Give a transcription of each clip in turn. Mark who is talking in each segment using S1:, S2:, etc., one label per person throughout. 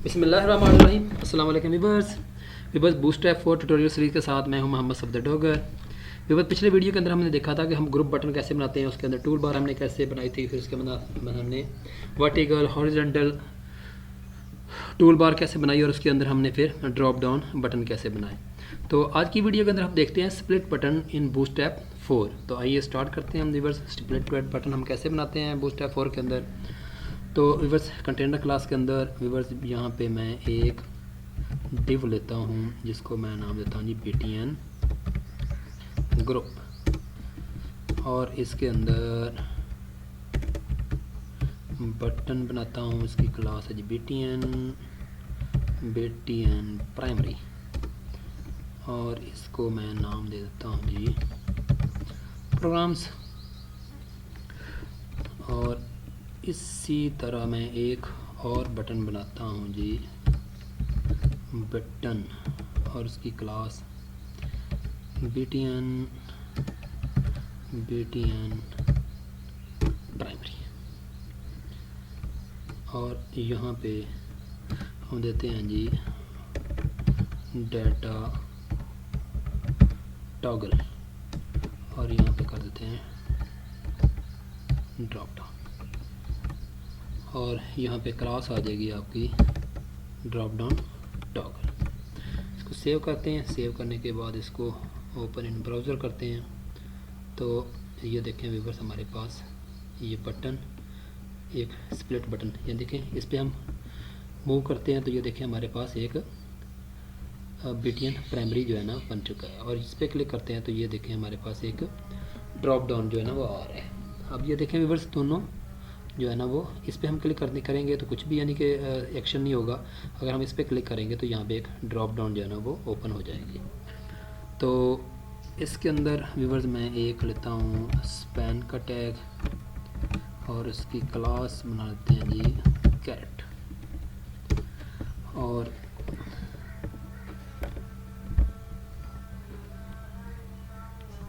S1: बिस्मिल्लाहिर्रहमानिर्रहीम। अस्सलाम वालेकुम वीवर्स बूटस्ट्रैप 4 ट्यूटोरियल सीरीज़ के साथ मैं हूं मोहम्मद सफदर डोगर। वीवर्स पिछले वीडियो के अंदर हमने देखा था कि हम ग्रुप बटन कैसे बनाते हैं, उसके अंदर टूल बार हमने कैसे बनाई थी, फिर उसके बाद हमने वर्टिकल हॉरिजॉन्टल टूल बार कैसे बनाई और उसके अंदर हमने फिर ड्रॉप डाउन बटन कैसे बनाए। तो आज की वीडियो के अंदर हम देखते हैं स्प्लिट बटन इन बूटस्ट्रैप 4। तो आइए स्टार्ट करते हैं हम वीवर्स। स्प्लिट बटन हम कैसे बनाते हैं बूटस्ट्रैप 4 के अंदर। तो वीवर्स कंटेनर क्लास के अंदर वीवर्स यहाँ पे मैं एक डिव लेता हूँ जिसको मैं नाम देता हूँ जी BTN ग्रुप, और इसके अंदर बटन बनाता हूँ। इसकी क्लास है जी BTN प्राइमरी, और इसको मैं नाम दे देता हूँ जी प्रोग्राम्स। और इसी तरह मैं एक और बटन बनाता हूँ जी बटन, और उसकी क्लास BTN प्राइमरी, और यहाँ पे हम देते हैं जी डाटा टॉगल, और यहाँ पे कर देते हैं ड्रॉप डाउन, और यहाँ पे क्लास आ जाएगी आपकी ड्रॉप डाउन टॉगल। इसको सेव करते हैं। सेव करने के बाद इसको ओपन इन ब्राउज़र करते हैं। तो ये देखें व्यूअर्स, हमारे पास ये बटन एक स्प्लिट बटन, ये देखें, इस पर हम मूव करते हैं तो ये देखें हमारे पास एक BTN प्राइमरी जो है ना बन चुका है, और इस पर क्लिक करते हैं तो ये देखें हमारे पास एक ड्रॉप डाउन जो है ना वो आ रहा है। अब ये देखें व्यूअर्स, दोनों जो है ना वो इस पर हम क्लिक करेंगे तो कुछ भी यानी कि एक्शन नहीं होगा। अगर हम इस पर क्लिक करेंगे तो यहाँ पे एक ड्रॉप डाउन जो है ना वो ओपन हो जाएगी। तो इसके अंदर व्यूअर्स मैं एक लेता हूँ स्पैन का टैग, और इसकी क्लास बना लेते हैं जी कैरेट, और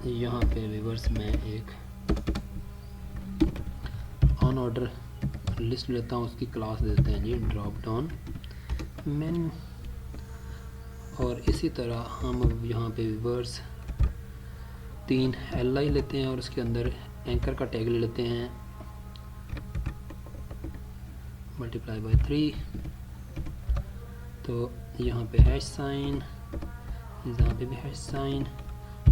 S1: यहाँ पे व्यूअर्स मैं एक ऑन ऑर्डर लिस्ट लेता हूँ, उसकी क्लास देते हैं जी ड्रॉप डाउन मेन। और इसी तरह हम यहाँ पे व्यूअर्स 3 LI लेते हैं, और उसके अंदर एंकर का टैग ले लेते हैं मल्टीप्लाई बाय 3। तो यहाँ पे हैश साइन, यहाँ पे भी हैश साइन,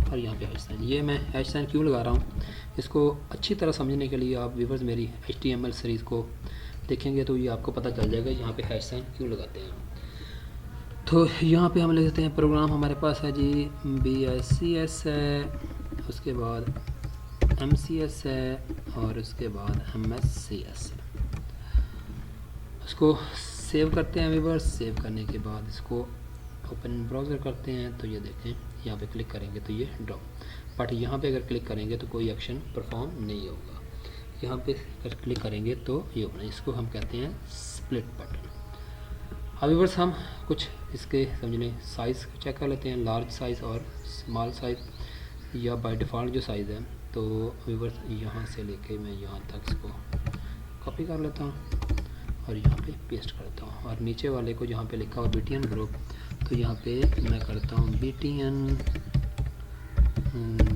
S1: और यहाँ पे हैश साइन। ये मैं हैश साइन क्यों लगा रहा हूँ, इसको अच्छी तरह समझने के लिए आप व्यूअर्स मेरी HTML सीरीज़ को देखेंगे तो ये आपको पता चल जाएगा यहाँ पे हैश साइन क्यों लगाते हैं। तो यहाँ पे हम ले लेते हैं प्रोग्राम, हमारे पास है जी BSCS है, उसके बाद MCS है, और उसके बाद MSCS है। उसको सेव करते हैं व्यूअर्स। सेव करने के बाद इसको ओपन ब्राउज़र करते हैं तो ये देखें यहाँ पे क्लिक करेंगे तो ये ड्रॉप, बट यहाँ पे अगर क्लिक करेंगे तो कोई एक्शन परफॉर्म नहीं होगा। यहाँ पे अगर क्लिक करेंगे तो ये होना, इसको हम कहते हैं स्प्लिट बटन। अब व्यूअर्स हम कुछ इसके समझ लें साइज़ चेक कर लेते हैं, लार्ज साइज़ और स्मॉल साइज़, या बाय डिफ़ॉल्ट जो साइज़ है। तो व्यूअर्स यहाँ से लेके मैं यहाँ तक इसको कॉपी कर लेता हूँ और यहाँ पे पेस्ट करता हूँ, और नीचे वाले को जहाँ पे लिखा हुआ BTN ग्रुप, तो यहाँ पे मैं करता हूँ BTN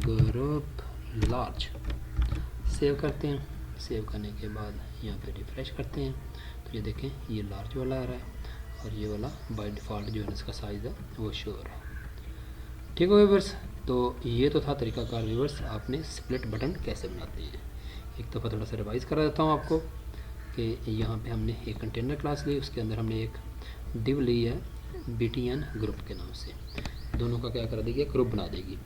S1: ग्रुप लार्ज। सेव करते हैं। सेव करने के बाद यहाँ पे रिफ्रेश करते हैं तो ये देखें ये लार्ज वाला आ रहा है, और ये वाला बाय डिफ़ॉल्ट जो है इसका साइज़ है वो शो हो रहा है। ठीक है व्यूअर्स, तो ये तो था तरीकाकार व्यूअर्स आपने स्प्लिट बटन कैसे बनाते हैं। एक दफ़ा थोड़ा सा रिवाइज़ करा देता हूँ आपको कि यहाँ पे हमने एक कंटेनर क्लास ली, उसके अंदर हमने एक डिव ली है BTN ग्रुप के नाम से, दोनों का क्या कर देगी, ग्रुप बना देगी।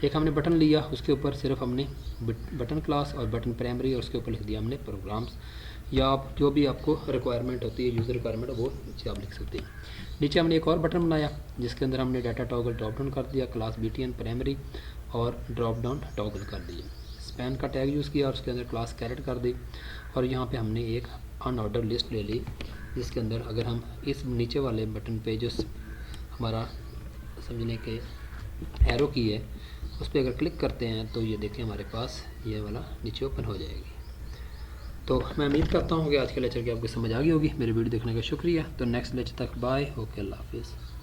S1: एक हमने बटन लिया, उसके ऊपर सिर्फ हमने बटन क्लास और बटन प्राइमरी, और उसके ऊपर लिख दिया हमने प्रोग्राम्स, या आप जो भी आपको रिक्वायरमेंट होती है, यूज़र रिक्वायरमेंट, वो नीचे आप लिख सकते हैं। नीचे हमने एक और बटन बनाया जिसके अंदर हमने डाटा टॉगल ड्रॉप डाउन कर दिया, क्लास BTN प्राइमरी और ड्रॉप डाउन टॉगल कर दिया। स्पैन का टैग यूज़ किया और उसके अंदर क्लास कैरेट कर दी, और यहाँ पे हमने एक अनऑर्डर लिस्ट ले ली जिसके अंदर अगर हम इस नीचे वाले बटन पे जो हमारा समझने के एरो की है उस पर अगर क्लिक करते हैं तो ये देखें हमारे पास ये वाला नीचे ओपन हो जाएगी। तो मैं उम्मीद करता हूँ कि आज के लेक्चर की आपको समझ आ गई होगी। मेरी वीडियो देखने का शुक्रिया। तो नेक्स्ट लेक्चर तक बाय, ओके, अल्लाह हाफिज़।